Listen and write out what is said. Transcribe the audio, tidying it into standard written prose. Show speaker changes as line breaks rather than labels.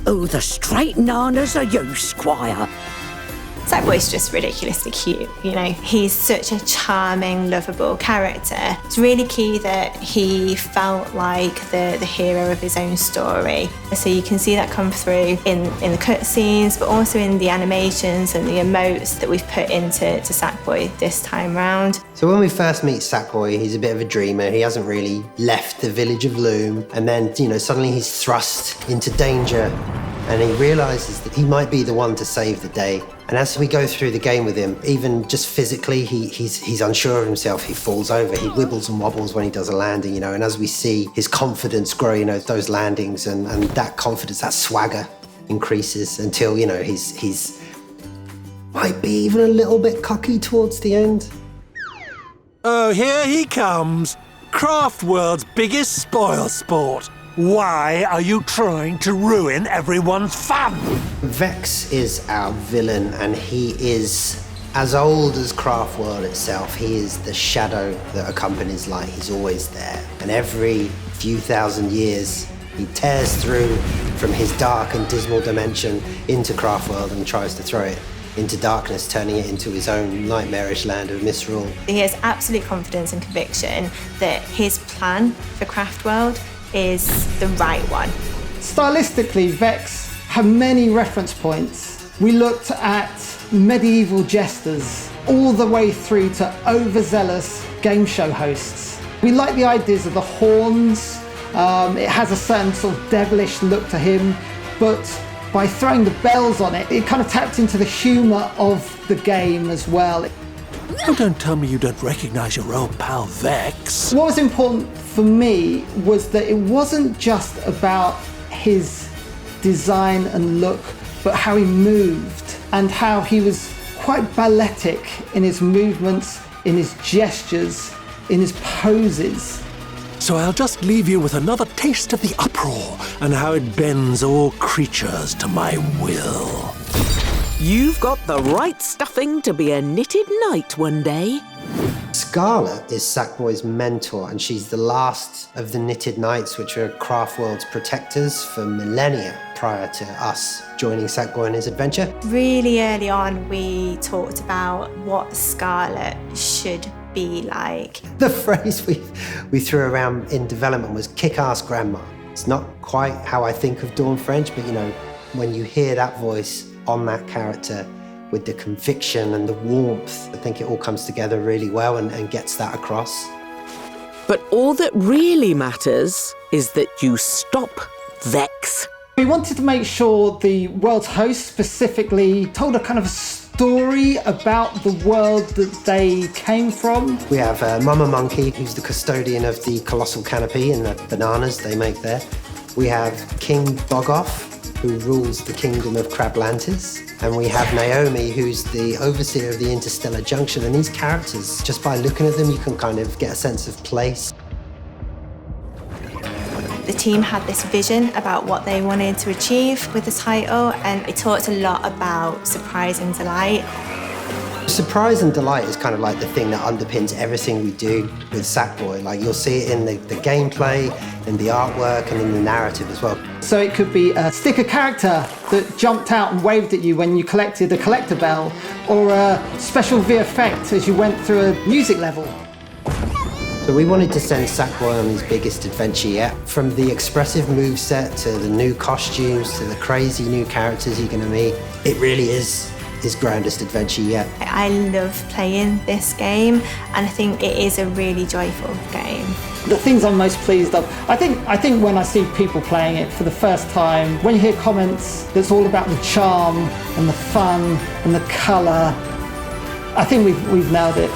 Who the straight nanas are you, Squire?
Sackboy's just ridiculously cute, you know. He's such a charming, lovable character. It's really key that he felt like the hero of his own story. So you can see that come through in the cutscenes, but also in the animations and the emotes that we've put into Sackboy this time round.
So when we first meet Sackboy, he's a bit of a dreamer. He hasn't really left the village of Loom. And then, you know, suddenly he's thrust into danger and he realizes that he might be the one to save the day. And as we go through the game with him, even just physically, he's unsure of himself. He falls over, he wibbles and wobbles when he does a landing, you know. And as we see his confidence grow, you know, those landings and that confidence, that swagger increases until, you know, he's might be even a little bit cocky towards the end.
Oh, here he comes. Craft World's biggest spoil sport. Why are you trying to ruin everyone's fun?
Vex is our villain, and he is as old as Craft World itself. He is the shadow that accompanies light. He's always there. And every few thousand years, he tears through from his dark and dismal dimension into Craft World and tries to throw it into darkness, turning it into his own nightmarish land of misrule.
He has absolute confidence and conviction that his plan for Craft World is the right one.
Stylistically, Vex have many reference points. We looked at medieval jesters all the way through to overzealous game show hosts. We like the ideas of the horns. It has a certain sort of devilish look to him, but by throwing the bells on it, it kind of tapped into the humour of the game as well.
Oh, don't tell me you don't recognize your old pal Vex.
What was important for me was that it wasn't just about his design and look, but how he moved and how he was quite balletic in his movements, in his gestures, in his poses.
So I'll just leave you with another taste of the uproar and how it bends all creatures to my will.
You've got the right stuffing to be a knitted knight one day.
Scarlet is Sackboy's mentor, and she's the last of the Knitted Knights, which are Craft World's protectors for millennia prior to us joining Sackboy in his adventure.
Really early on, we talked about what Scarlet should be like.
The phrase we threw around in development was kick-ass grandma. It's not quite how I think of Dawn French, but you know, when you hear that voice on that character with the conviction and the warmth, I think it all comes together really well and gets that across.
But all that really matters is that you stop Vex.
We wanted to make sure the world's host specifically told a kind of a story about the world that they came from.
We have Mama Monkey, who's the custodian of the colossal canopy and the bananas they make there. We have King Bogoff, who rules the kingdom of Crablantis. And we have Naomi, who's the overseer of the Interstellar Junction. And these characters, just by looking at them, you can kind of get a sense of place.
The team had this vision about what they wanted to achieve with the title, and it talked a lot about surprise and delight.
Surprise and delight is kind of like the thing that underpins everything we do with Sackboy. Like, you'll see it in the gameplay, in the artwork, and in the narrative as well.
So it could be a sticker character that jumped out and waved at you when you collected a collector bell, or a special V effect as you went through a music level.
So we wanted to send Sackboy on his biggest adventure yet. From the expressive moveset to the new costumes to the crazy new characters you're going to meet, it really is his grandest adventure yet.
I love playing this game, and I think it is a really joyful game.
The things I'm most pleased of, I think when I see people playing it for the first time, when you hear comments that's all about the charm and the fun and the colour, I think we've nailed it.